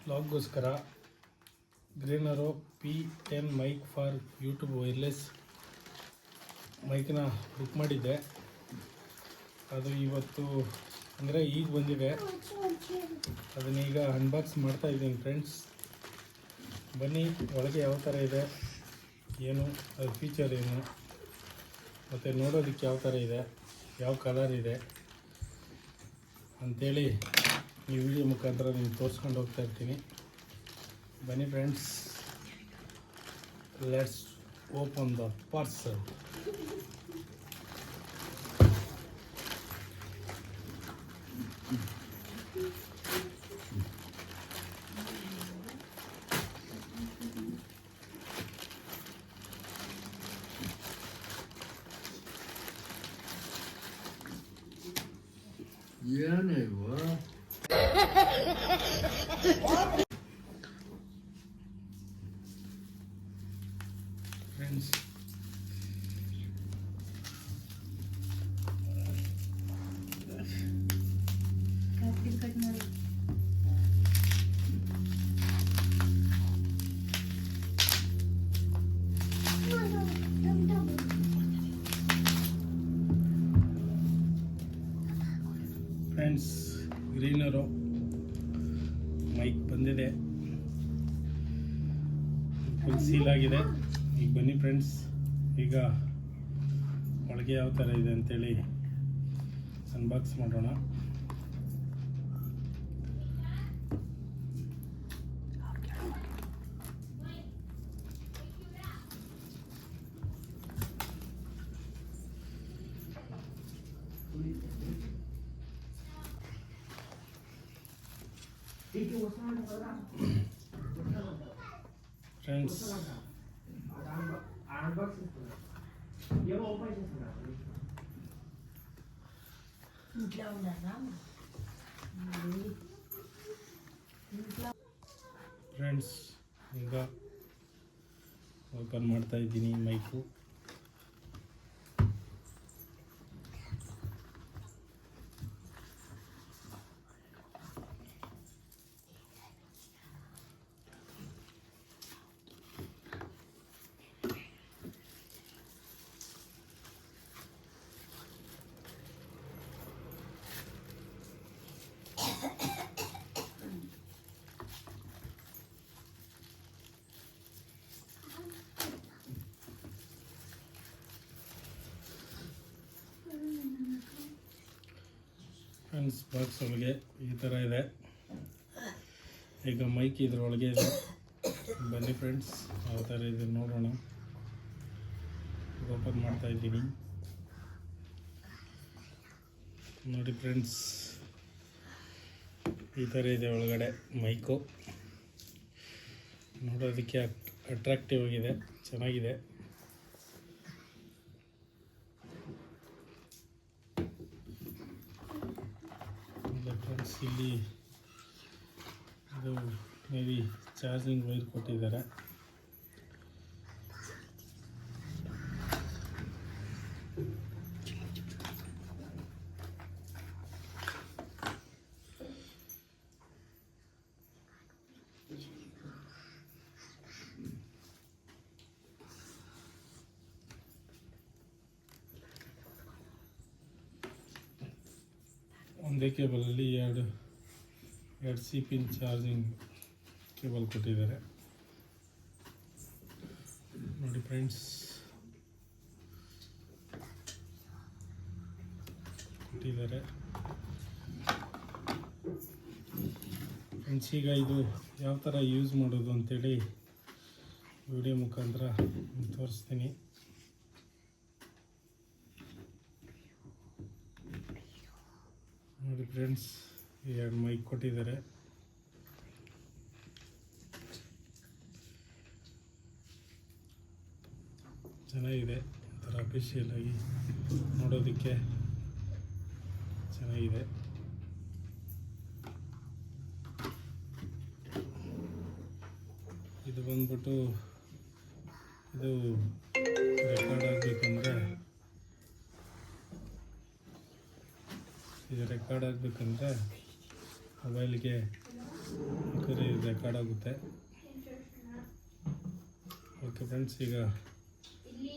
ವ್ಲಾಗ್ಗೋಸ್ಕರ ಗ್ರೀನರೋ P10 mic for YouTube wireless ಮೈಕ್ನ book ಮಾಡಿದ್ದೆ. ಅದು ಇವತ್ತು ಅಂದರೆ ಈಗ ಬಂದಿದೆ. ಅದನ್ನೀಗ ಅನ್ಬಾಕ್ಸ್ ಮಾಡ್ತಾಯಿದ್ದೀನಿ ಫ್ರೆಂಡ್ಸ್. ಬನ್ನಿ ಒಳಗೆ ಯಾವ ಥರ ಇದೆ, ಏನು ಅದು ಫೀಚರ್ ಏನು, ಮತ್ತು ನೋಡೋದಕ್ಕೆ ಯಾವ ಥರ ಇದೆ, ಯಾವ ಕಲರ್ ಇದೆ ಅಂಥೇಳಿ ಈ ವಿಡಿಯೋ ಮುಖಾಂತರ ನಿಮ್ಗೆ ತೋರಿಸ್ಕೊಂಡು ಹೋಗ್ತಾ ಇರ್ತೀನಿ. ಬನ್ನಿ friends, let's open the parcel. ಏನೇವ ಫ್ರೆಂಡ್ಸ್, ಫ್ರೆಂಡ್ಸ್ ಗ್ರೀನರೋ ಮೈಕ್ ಬಂದಿದೆ, ಫುಲ್ ಸೀಲ್ ಆಗಿದೆ. ಈಗ ಬನ್ನಿ ಫ್ರೆಂಡ್ಸ್, ಈಗ ಒಳಗೆ ಯಾವ ಥರ ಇದೆ ಅಂತೇಳಿ ಅನ್ಬಾಕ್ಸ್ ಮಾಡೋಣ. ಫ್ರೆಂಡ್ಸ್, ಫ್ರೆಂಡ್ಸ್ ಈಗ ಓಪನ್ ಮಾಡ್ತಾ ಇದ್ದೀನಿ ಮೈಕು. ಫ್ರೆಂಡ್ಸ್, ಬಾಕ್ಸ್ ಒಳಗೆ ಈ ಥರ ಇದೆ. ಈಗ ಮೈಕ್ ಇದ್ರೊಳಗೆ ಇದೆ. ಬನ್ನಿ ಫ್ರೆಂಡ್ಸ್, ಯಾವ ಥರ ಇದೆ ನೋಡೋಣ. ಓಪನ್ ಮಾಡ್ತಾ ಇದ್ದೀನಿ. ನೋಡಿ ಫ್ರೆಂಡ್ಸ್, ಈ ಥರ ಇದೆ ಒಳಗಡೆ ಮೈಕು. ನೋಡೋದಕ್ಕೆ ಅಟ್ರಾಕ್ಟಿವ್ ಆಗಿದೆ, ಚೆನ್ನಾಗಿದೆ. ಫ್ರೆಂಡ್ಸ್, ಇಲ್ಲಿ ಇದು ಮೇ ಬಿ ಚಾರ್ಜಿಂಗ್ ವೈರ್ ಕೊಟ್ಟಿದ್ದಾರೆ. ಒಂದೇ ಕೇಬಲಲ್ಲಿ ಎರಡು ಸಿ ಪಿನ್ ಚಾರ್ಜಿಂಗ್ ಕೇಬಲ್ ಕೊಟ್ಟಿದ್ದಾರೆ. ನೋಡಿ ಫ್ರೆಂಡ್ಸ್, ಕೊಟ್ಟಿದ್ದಾರೆ. ಫ್ರೆಂಡ್ಸ್, ಈಗ ಇದು ಯಾವ ಥರ ಯೂಸ್ ಮಾಡೋದು ಅಂತೇಳಿ ವಿಡಿಯೋ ಮುಖಾಂತರ ತೋರಿಸ್ತೀನಿ. ನೋಡಿ ಫ್ರೆಂಡ್ಸ್, ಎರಡು ಮೈಕ್ ಕೊಟ್ಟಿದ್ದಾರೆ. ಚೆನ್ನಾಗಿದೆ, ಒಂಥರ ಅಫಿಷಿಯಲ್ ಆಗಿ ನೋಡೋದಕ್ಕೆ ಚೆನ್ನಾಗಿದೆ. ಇದು ಬಂದ್ಬಿಟ್ಟು ಇದು ರೆಕಾರ್ಡ್ ಆಗಬೇಕಂದ್ರೆ ಮೊಬೈಲ್ಗೆ ಯಾಕಂದರೆ ಇದು ರೆಕಾರ್ಡ್ ಆಗುತ್ತೆ. ಓಕೆ ಫ್ರೆಂಡ್ಸ್, ಈಗ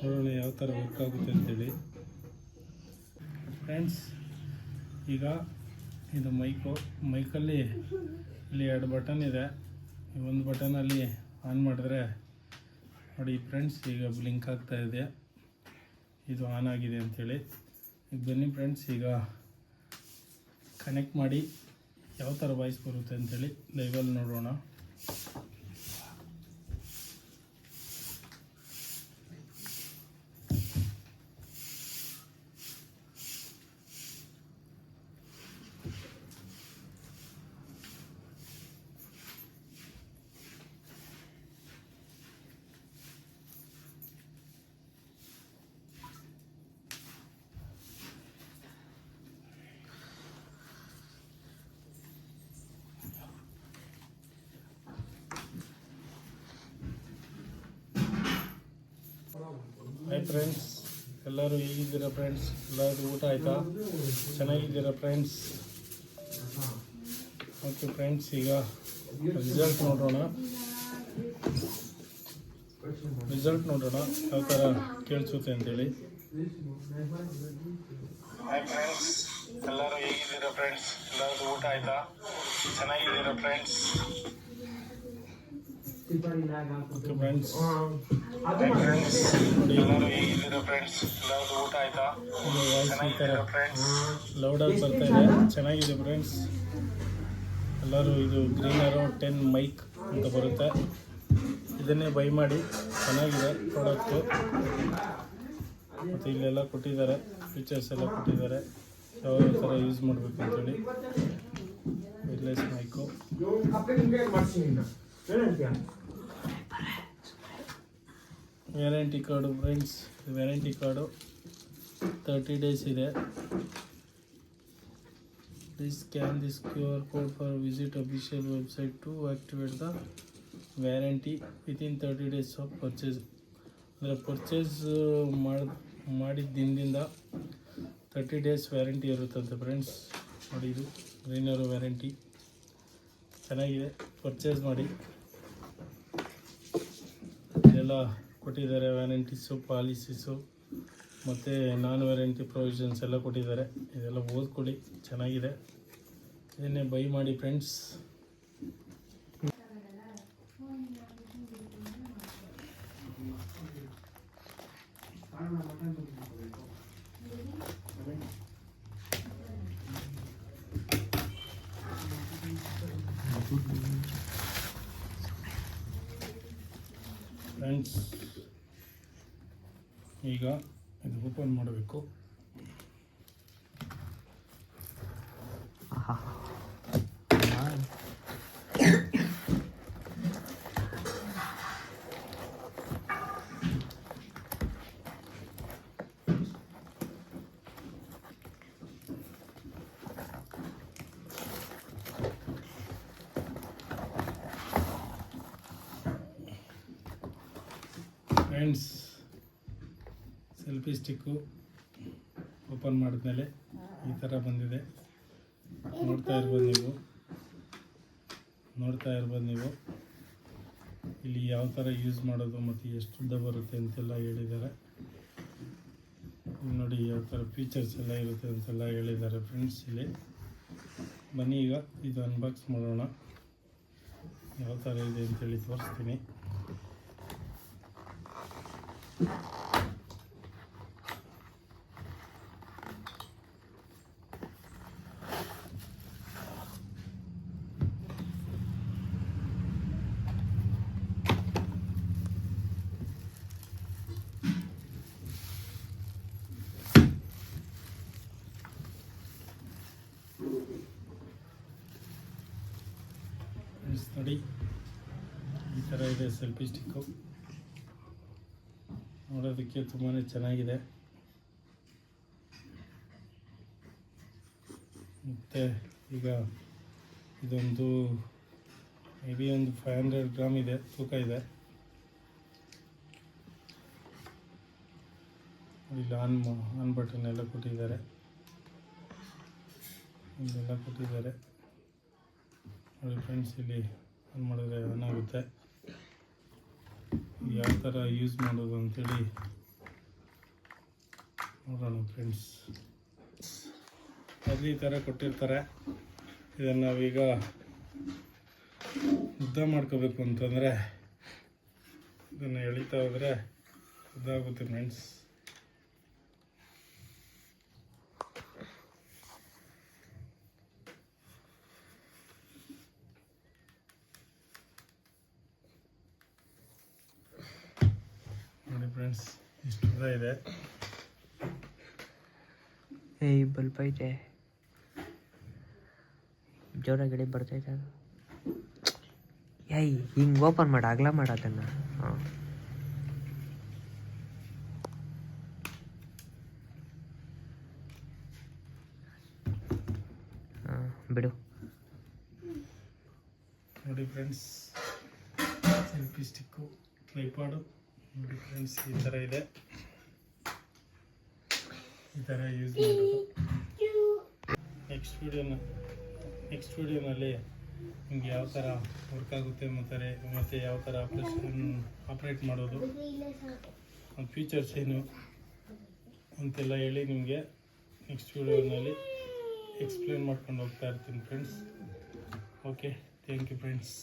ನೋಡೋಣ ಯಾವ ಥರ ವರ್ಕ್ ಆಗುತ್ತೆ ಅಂತೇಳಿ. ಫ್ರೆಂಡ್ಸ್, ಈಗ ಇದು ಮೈಕಲ್ಲಿ ಇಲ್ಲಿ 2 ಬಟನ್ ಇದೆ. ಈ ಒಂದು ಬಟನಲ್ಲಿ ಆನ್ ಮಾಡಿದ್ರೆ ನೋಡಿ ಫ್ರೆಂಡ್ಸ್, ಈಗ ಬ್ಲಿಂಕ್ ಆಗ್ತಾ ಇದೆ, ಇದು ಆನ್ ಆಗಿದೆ ಅಂಥೇಳಿ. ಈಗ ಬನ್ನಿ ಫ್ರೆಂಡ್ಸ್, ಈಗ ಕನೆಕ್ಟ್ ಮಾಡಿ ಯಾವ ಥರ ವಾಯ್ಸ್ ಬರುತ್ತೆ ಅಂಥೇಳಿ ಲೈವಲ್ಲಿ ನೋಡೋಣ. ಹಾಯ್ ಫ್ರೆಂಡ್ಸ್, ಎಲ್ಲರೂ ಹೇಗಿದ್ದೀರಾ ಫ್ರೆಂಡ್ಸ್? ಎಲ್ಲರೂ ಊಟ ಆಯಿತಾ? ಚೆನ್ನಾಗಿದ್ದೀರಾ ಫ್ರೆಂಡ್ಸ್? ಓಕೆ ಫ್ರೆಂಡ್ಸ್, ಈಗ ರಿಸಲ್ಟ್ ನೋಡೋಣ ಯಾವ ಥರ ಕೇಳಿಸುತ್ತೆ ಅಂತೇಳಿ. ಹಾಯ್ ಫ್ರೆಂಡ್ಸ್, ಎಲ್ಲರೂ ಹೇಗಿದ್ದೀರಾ ಫ್ರೆಂಡ್ಸ್? ಎಲ್ಲರೂ ಊಟ ಆಯಿತಾ? ಚೆನ್ನಾಗಿದ್ದೀರಾ ಫ್ರೆಂಡ್ಸ್? ಓಕೆ ಫ್ರೆಂಡ್ಸ್, ನೋಡಿ ಎಲ್ಲರೂ ಹೇಗಿದ್ದೀರಾ ಫ್ರೆಂಡ್ಸ್? ಎಲ್ಲರೂ ಊಟ ಆಯಿತಾ? ವಾಯ್ಸ್ ಈ ಥರ ಲೌಡಾಗಿ ಬರ್ತಾ ಇದೆ, ಚೆನ್ನಾಗಿದೆ ಫ್ರೆಂಡ್ಸ್. ಎಲ್ಲರೂ ಇದು ಗ್ರೀನರು 10 ಮೈಕ್ ಅಂತ ಬರುತ್ತೆ, ಇದನ್ನೇ ಬೈ ಮಾಡಿ. ಚೆನ್ನಾಗಿದೆ ಪ್ರಾಡಕ್ಟು. ಮತ್ತು ಇಲ್ಲೆಲ್ಲ ಕೊಟ್ಟಿದ್ದಾರೆ, ಫೀಚರ್ಸ್ ಎಲ್ಲ ಕೊಟ್ಟಿದ್ದಾರೆ, ಯಾವ ಥರ ಯೂಸ್ ಮಾಡಬೇಕು ಅಂತೇಳಿ. Wireless mic. Warranty card friends, warranty card 30 days ಇದೆ. Please scan this QR code for visit official website to activate the warranty within 30 days of purchase. ಅಂದರೆ ಪರ್ಚೇಸ್ ಮಾಡಿದ ದಿನದಿಂದ 30 days ವ್ಯಾರಂಟಿ ಇರುತ್ತಂತೆ ಫ್ರೆಂಡ್ಸ್. ನೋಡಿ, ಇದು ಗ್ರೀನರು ವ್ಯಾರಂಟಿ ಚೆನ್ನಾಗಿದೆ, ಪರ್ಚೇಸ್ ಮಾಡಿ. ಇದೆಲ್ಲ ಕೊಟ್ಟಿದ್ದಾರೆ, ವ್ಯಾರಂಟೀಸು, ಪಾಲಿಸೀಸು ಮತ್ತು ನಾನ್ ವ್ಯಾರಂಟಿ ಪ್ರೊವಿಷನ್ಸ್ ಎಲ್ಲ ಕೊಟ್ಟಿದ್ದಾರೆ. ಇದೆಲ್ಲ ಓದ್ಕೊಳ್ಳಿ, ಚೆನ್ನಾಗಿದೆ, ಇದನ್ನೇ ಬೈ ಮಾಡಿ ಫ್ರೆಂಡ್ಸ್. ಫ್ರೆಂಡ್ಸ್, ಈಗ ಇದು ಓಪನ್ ಮಾಡಬೇಕು. ಫ್ರೆಂಡ್ಸ್, ಸೆಲ್ಫಿ ಸ್ಟಿಕ್ಕು ಓಪನ್ ಮಾಡಿದ್ಮೇಲೆ ಈ ಥರ ಬಂದಿದೆ. ನೋಡ್ತಾ ಇರ್ಬೋದು ನೀವು. ಇಲ್ಲಿ ಯಾವ ಥರ ಯೂಸ್ ಮಾಡೋದು ಮತ್ತು ಎಷ್ಟು ಉದ್ದ ಬರುತ್ತೆ ಅಂತೆಲ್ಲ ಹೇಳಿದ್ದಾರೆ. ನೋಡಿ ಯಾವ ಥರ ಫೀಚರ್ಸ್ ಎಲ್ಲ ಇರುತ್ತೆ ಅಂತೆಲ್ಲ ಹೇಳಿದ್ದಾರೆ ಫ್ರೆಂಡ್ಸ್. ಇಲ್ಲಿ ಬನ್ನಿ, ಈಗ ಇದು ಅನ್ಬಾಕ್ಸ್ ಮಾಡೋಣ, ಯಾವ ಥರ ಇದೆ ಅಂತೇಳಿ ತೋರಿಸ್ತೀನಿ. ನೋಡಿ, ಈ ಥರ ಇದೆ ಸೆಲ್ಫಿ ಸ್ಟಿಕ್ಕು. ನೋಡೋದಕ್ಕೆ ತುಂಬಾ ಚೆನ್ನಾಗಿದೆ. ಮತ್ತು ಈಗ ಇದೊಂದು ಮೇ ಬಿ ಒಂದು 500 ಗ್ರಾಮ್ ಇದೆ, ತೂಕ ಇದೆ. ಇಲ್ಲಿ ಆನ್ ಬಟನ್ ಎಲ್ಲ ಕೊಟ್ಟಿದ್ದಾರೆ, ಇಲ್ಲೆಲ್ಲ ಕೊಟ್ಟಿದ್ದಾರೆ. ನೋಡಿ ಫ್ರೆಂಡ್ಸ್, ಇಲ್ಲಿ ಆನ್ ಮಾಡಿದ್ರೆ ಆನ್ ಆಗುತ್ತೆ. ಯಾವ ಥರ ಯೂಸ್ ಮಾಡೋದು ಅಂತೇಳಿ ನೋಡೋಣ ಫ್ರೆಂಡ್ಸ್. ಅಲ್ಲಿ ಈ ಥರ ಕೊಟ್ಟಿರ್ತಾರೆ. ಇದನ್ನು ನಾವೀಗ ಉದ್ದ ಮಾಡ್ಕೋಬೇಕು ಅಂತಂದರೆ ಇದನ್ನು ಎಳಿತಾ ಹೋದರೆ ಉದ್ದಾಗುತ್ತೆ ಫ್ರೆಂಡ್ಸ್. ನೋಡಿ ಫ್ರೆಂಡ್ಸ್, ಇಷ್ಟು ಉದ್ದ ಇದೆ. ಈ ಬಲ್ಪ್ ಐತೆ, ಜೋರಾಗಿ ಬರ್ತೈತೆ ಅದು. ಹಿಂಗೆ ಓಪನ್ ಮಾಡ, ಅಗಲ ಮಾಡ ಅದನ್ನು. ಹಾಂ, ಬಿಡು. ನೋಡಿ ಫ್ರೆಂಡ್ಸ್, ಸೆಲ್ಫಿ ಸ್ಟಿಕ್ಕು, ಟ್ರೈಪಾಡು ನೋಡಿ ಫ್ರೆಂಡ್ಸ್, ಈ ಥರ ಇದೆ. ಈ ಥರ ಯೂಸ್ ಮಾಡೋದು. ನೆಕ್ಸ್ಟ್ ವಿಡಿಯೋನಲ್ಲಿ ನಿಮಗೆ ಯಾವ ಥರ ವರ್ಕ್ ಆಗುತ್ತೆ ಮತ್ತು ಯಾವ ಥರ ಆಪ್ರೇಟ್ ಮಾಡೋದು, ಫೀಚರ್ಸ್ ಏನು ಅಂತೆಲ್ಲ ಹೇಳಿ ನಿಮಗೆ ನೆಕ್ಸ್ಟ್ ವಿಡಿಯೋನಲ್ಲಿ ಎಕ್ಸ್ಪ್ಲೇನ್ ಮಾಡ್ಕೊಂಡು ಹೋಗ್ತಾ ಇರ್ತೀನಿ friends. Okay, thank you friends.